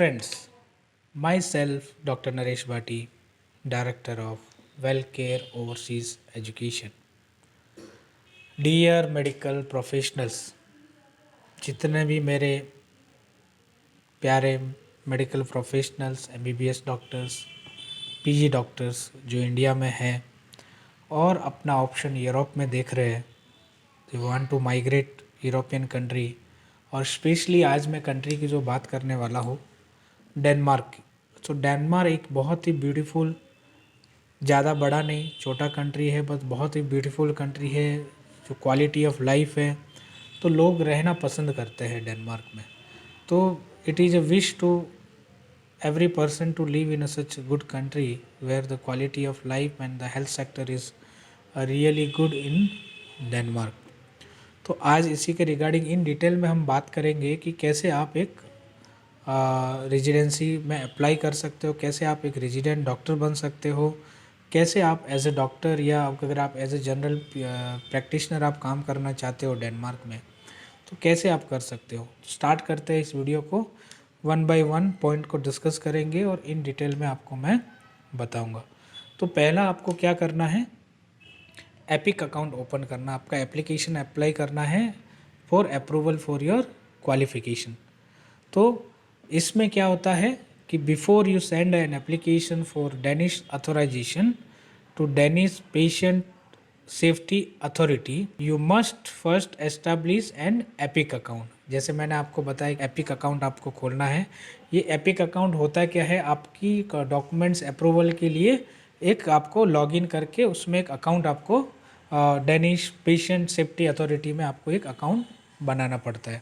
friends, myself Dr. Naresh Bhati, Director of WellCare Overseas Education. Dear medical professionals, जितने भी मेरे प्यारे medical professionals MBBS doctors PG doctors जो India में हैं और अपना ऑप्शन यूरोप में देख रहे हैं, they want to migrate European country, और स्पेशली आज मैं कंट्री की जो बात करने वाला हूँ डेनमार्क की। तो डेनमार्क एक बहुत ही ब्यूटीफुल, ज़्यादा बड़ा नहीं छोटा कंट्री है, बस बहुत ही ब्यूटीफुल कंट्री है। जो क्वालिटी ऑफ लाइफ है, तो लोग रहना पसंद करते हैं डेनमार्क में। तो it is a wish to every person to live in a such a good country where the quality of life and the health sector is really good in Denmark. तो आज इसी के रिगार्डिंग इन डिटेल में हम बात करेंगे कि कैसे आप एक रेजिडेंसी में अप्लाई कर सकते हो, कैसे आप एक रेजिडेंट डॉक्टर बन सकते हो, कैसे आप एज ए डॉक्टर या अगर आप एज ए जनरल प्रैक्टिशनर आप काम करना चाहते हो डेनमार्क में, तो कैसे आप कर सकते हो। स्टार्ट करते हैं इस वीडियो को, वन बाय वन पॉइंट को डिस्कस करेंगे और इन डिटेल में आपको मैं बताऊंगा। तो पहला आपको क्या करना है, एपिक अकाउंट ओपन करना, आपका एप्लीकेशन अप्लाई करना है for approval for your qualification. तो इसमें क्या होता है कि before you send an application for Danish authorization to Danish patient safety authority, you must first establish an EPIC account. जैसे मैंने आपको बताया, एपिक अकाउंट आपको खोलना है। ये एपिक अकाउंट होता क्या है, आपकी डॉक्यूमेंट्स अप्रूवल के लिए एक आपको लॉगिन करके उसमें एक अकाउंट आपको डेनिश पेशेंट सेफ्टी अथॉरिटी में आपको एक अकाउंट बनाना पड़ता है।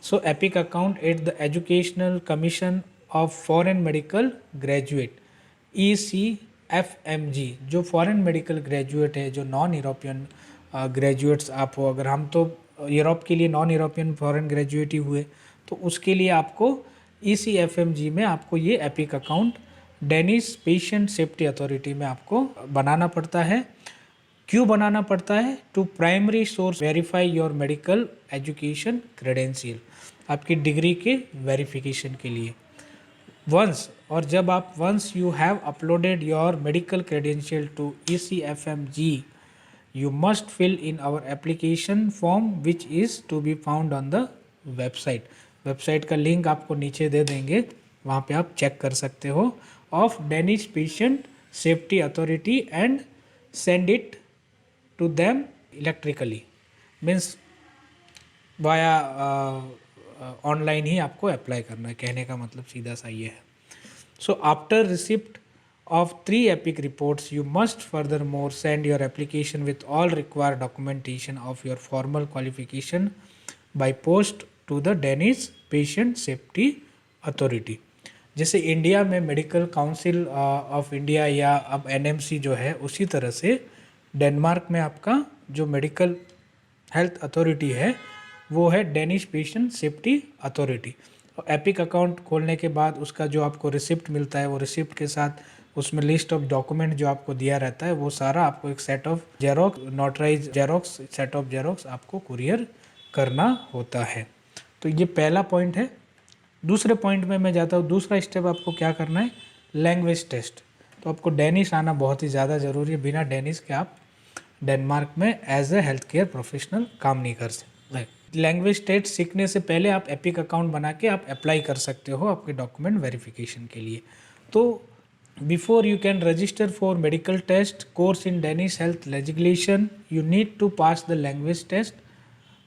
सो epic account at the educational commission of foreign medical graduate ECFMG, जो फॉरेन मेडिकल ग्रेजुएट है, जो नॉन यूरोपियन ग्रेजुएट्स आप हो, अगर हम तो यूरोप के लिए नॉन यूरोपियन फॉरेन ग्रेजुएट ही हुए, तो उसके लिए आपको ECFMG में आपको ये EPIC account Danish patient safety authority में आपको बनाना पड़ता है। क्यों बनाना पड़ता है? To primary source verify your medical education credential, आपकी डिग्री के वेरिफिकेशन के लिए। वंस, और जब आप once you have uploaded your medical credential to ECFMG, you must fill in our application form which is to be found on the website. Website का link आपको नीचे दे देंगे, वहाँ पे आप चेक कर सकते हो, of Danish patient safety authority, and send it to them electrically, means via online ही आपको अप्लाई करना है। कहने का मतलब सीधा सा ये है। So after receipt of 3 epic reports, you must furthermore send your application with all required documentation of your formal qualification by post to the Danish Patient Safety Authority. जैसे इंडिया में मेडिकल काउंसिल ऑफ इंडिया या अब NMC जो है, उसी तरह से Denmark में आपका जो मेडिकल हेल्थ अथॉरिटी है वो है डेनिश पेशेंट सेफ्टी अथॉरिटी। और एपिक अकाउंट खोलने के बाद उसका जो आपको रिसिप्ट मिलता है, वो रिसिप्ट के साथ उसमें लिस्ट ऑफ डॉक्यूमेंट जो आपको दिया रहता है, वो सारा आपको एक set of xerox, notarize xerox, set of xerox आपको कुरियर करना होता है। तो ये पहला पॉइंट है। दूसरे पॉइंट में मैं जाता हूँ। दूसरा स्टेप आपको क्या करना है, लैंग्वेज टेस्ट। तो आपको डेनिश आना बहुत ही ज़्यादा ज़रूरी है। बिना डेनिश के आप डेनमार्क में as a health care professional काम नहीं कर सकते। लैंग्वेज टेस्ट सीखने से पहले आप एपिक अकाउंट बना के आप अप्लाई कर सकते हो आपके डॉक्यूमेंट वेरिफिकेशन के लिए। तो before you can register for medical test course in Danish health legislation, you need to pass the language test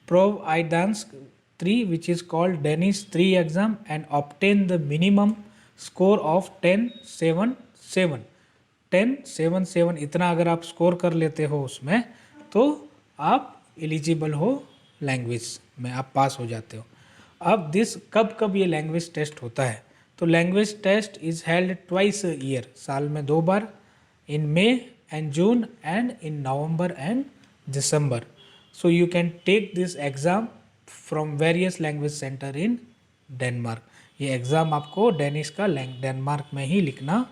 Prov Dansk 3, which is called Danish 3 exam, and obtain the minimum score of 1077। 1077 इतना अगर आप score कर लेते हो उसमें, तो आप eligible हो, लैंग्वेज में आप पास हो जाते हो। अब कब ये लैंग्वेज टेस्ट होता है? तो language test is held twice a year, साल में 2 बार, in May and June and in November and December. So you can take this exam from various language centre in Denmark. ये एग्ज़ाम आपको Danish का Denmark में ही लिखना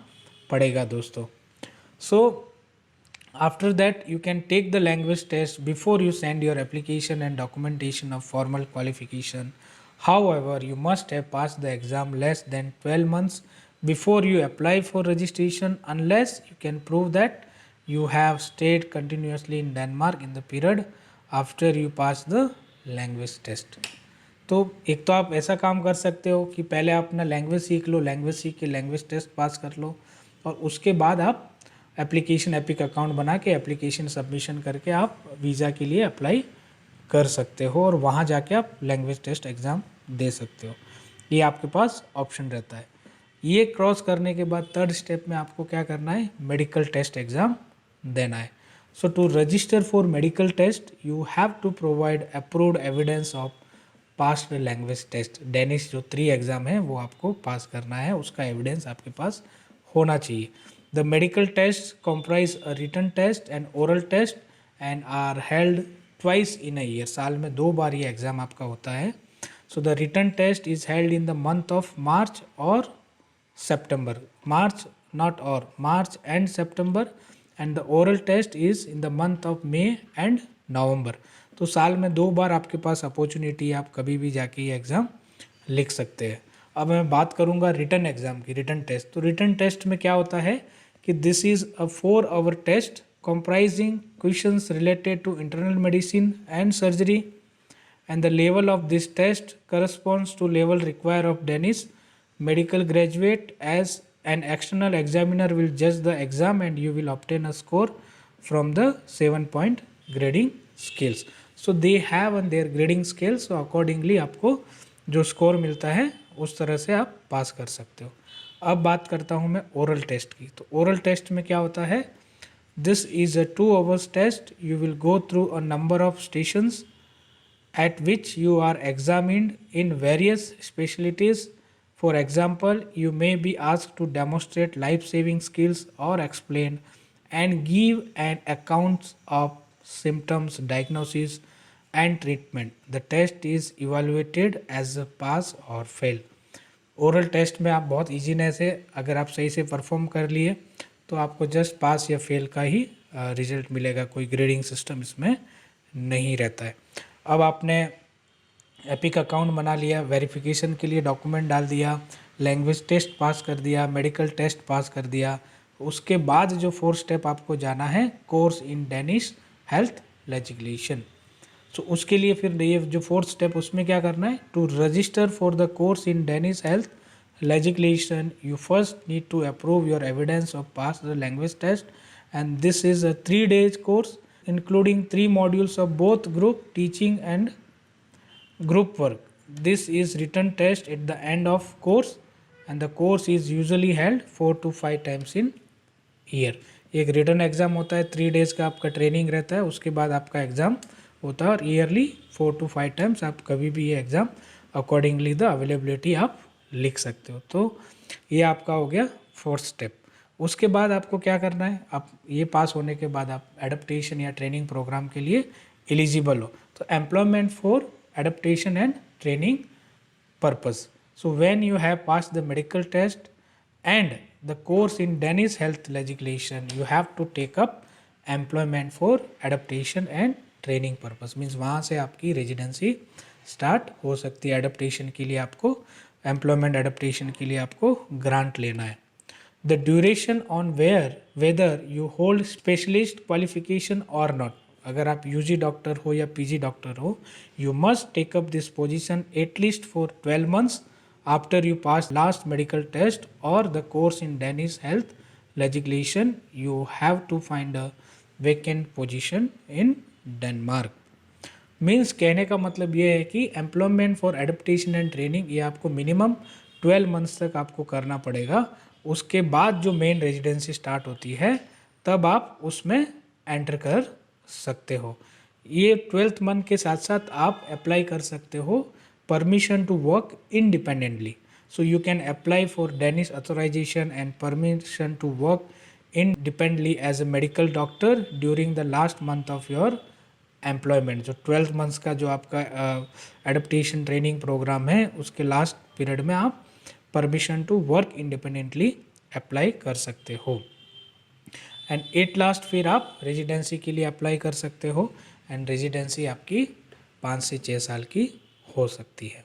पड़ेगा दोस्तों। सो after that you can take the language test before you send your application and documentation of formal qualification However, you must have passed the exam less than 12 months before you apply for registration unless you can prove that you have stayed continuously in Denmark in the period after you pass the language test. तो एक तो आप ऐसा काम कर सकते हो कि पहले आप अपना लैंग्वेज सीख लो, लैंग्वेज सीख के लैंग्वेज टेस्ट पास कर लो और उसके बाद आप एप्लीकेशन एपिक अकाउंट बना के एप्लीकेशन सबमिशन करके आप वीज़ा के लिए अप्लाई कर सकते हो और वहाँ जाके आप लैंग्वेज टेस्ट एग्ज़ाम दे सकते हो। ये आपके पास ऑप्शन रहता है। ये क्रॉस करने के बाद थर्ड स्टेप में आपको क्या करना है, मेडिकल टेस्ट एग्ज़ाम देना है। So to register for medical test you have to provide approved evidence of pass language test. Danish जो 3 एग्ज़ाम है वो आपको पास करना है, उसका एविडेंस आपके पास होना चाहिए। The medical test comprise a written test and oral test and are held twice in a year. साल में 2 बार ये एग्ज़ाम आपका होता है। So the written test is held in the month of March और September, March and September, and the oral test is in the month of May and November. तो साल में 2 बार आपके पास अपॉर्चुनिटी है, आप कभी भी जाके ये एग्ज़ाम लिख सकते हैं। अब मैं बात करूँगा रिटन एग्ज़ाम की, रिटन टेस्ट। तो रिटन टेस्ट में क्या होता है कि this is a 4 hour test comprising questions related to internal medicine and surgery, and the level of this test corresponds to level required of Danish medical graduate, as an external examiner will judge the exam and you will obtain a score from the 7-point grading scales. So they have on their grading scale, so accordingly आपको जो score मिलता है उस तरह से आप पास कर सकते हो। अब बात करता हूँ मैं ओरल टेस्ट की। तो ओरल टेस्ट में क्या होता है, this is a 2 hours test. You will go through a number of stations at which you are examined in various specialties. For example, you may be asked to demonstrate life-saving skills or explain and give an account of symptoms, diagnosis and treatment. The test is evaluated as a pass or fail. Oral test में आप बहुत easiness है, अगर आप सही से perform कर लिए तो आपको जस्ट पास या फेल का ही रिजल्ट मिलेगा, कोई ग्रेडिंग सिस्टम इसमें नहीं रहता है। अब आपने एपिक अकाउंट बना लिया, वेरिफिकेशन के लिए डॉक्यूमेंट डाल दिया, लैंग्वेज टेस्ट पास कर दिया, मेडिकल टेस्ट पास कर दिया, उसके बाद जो 4th स्टेप आपको जाना है, course in Danish health legislation. So उसके लिए फिर ये जो 4th स्टेप उसमें क्या करना है, to register for the course in Danish health legislation you first need to approve your evidence of pass the language test, and this is a 3 days course including 3 modules of both group teaching and group work. This is written test at the end of course and the course is usually held 4 to 5 times in year. एक written exam होता है, 3 days का आपका training रहता है, उसके बाद आपका एग्ज़ाम होता है और ईयरली 4 to 5 टाइम्स आप कभी भी ये एग्ज़ाम अकॉर्डिंगली द अवेलेबिलिटी आप लिख सकते हो। तो ये आपका हो गया 4th स्टेप। उसके बाद आपको क्या करना है, आप ये पास होने के बाद आप एडप्टेशन या ट्रेनिंग प्रोग्राम के लिए एलिजिबल हो। तो employment for adaptation and training purpose. So when you have pass the medical test and the course in Danish health legislation you have to take up employment for adaptation and training purpose. Means वहाँ से आपकी residency start हो सकती है। Adaptation के लिए आपको, employment adaptation के लिए आपको ग्रांट लेना है। The duration on whether you hold specialist qualification और नॉट। अगर आप यूजी डॉक्टर हो या पीजी डॉक्टर हो, you must take up this position at least for 12 months after you pass last medical test और the course in Danish health legislation. You have to find a vacant position in Denmark. Means कहने का मतलब ये है कि employment for adaptation and training ये आपको minimum 12 months तक आपको करना पड़ेगा। उसके बाद जो मेन रेजिडेंसी स्टार्ट होती है तब आप उसमें एंटर कर सकते हो। ये 12th month के साथ साथ आप अप्लाई कर सकते हो permission to work independently. So you can apply for Danish authorization and permission to work independently as a medical doctor during the last month of your employment. जो 12 months का जो आपका एडप्टेशन ट्रेनिंग प्रोग्राम है उसके last period में आप permission to work independently apply कर सकते हो। एंड एट लास्ट फिर आप रेजिडेंसी के लिए अप्लाई कर सकते हो एंड रेजिडेंसी आपकी 5 से 6 साल की हो सकती है।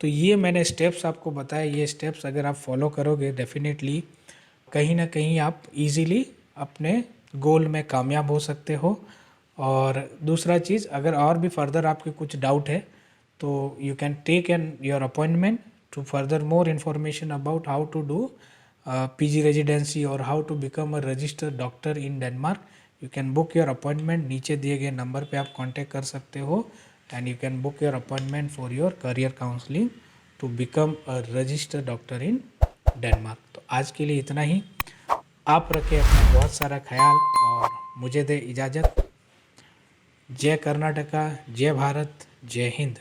तो ये मैंने स्टेप्स आपको बताए, ये स्टेप्स अगर आप फॉलो करोगे डेफिनेटली कहीं ना कहीं आप इजीली अपने गोल में कामयाब हो सकते हो। और दूसरा चीज़, अगर और भी फर्दर आपके कुछ डाउट है तो you can take an your appointment to further more information about how to do PG residency और how to become a registered doctor in Denmark. You can book your appointment, नीचे दिए गए number पे आप contact कर सकते हो and you can book your appointment for your career counselling to become a registered doctor in Denmark. तो आज के लिए इतना ही। आप रखें अपना बहुत सारा ख्याल और मुझे दे इजाज़त। जय कर्नाटका, जय भारत, जय हिंद।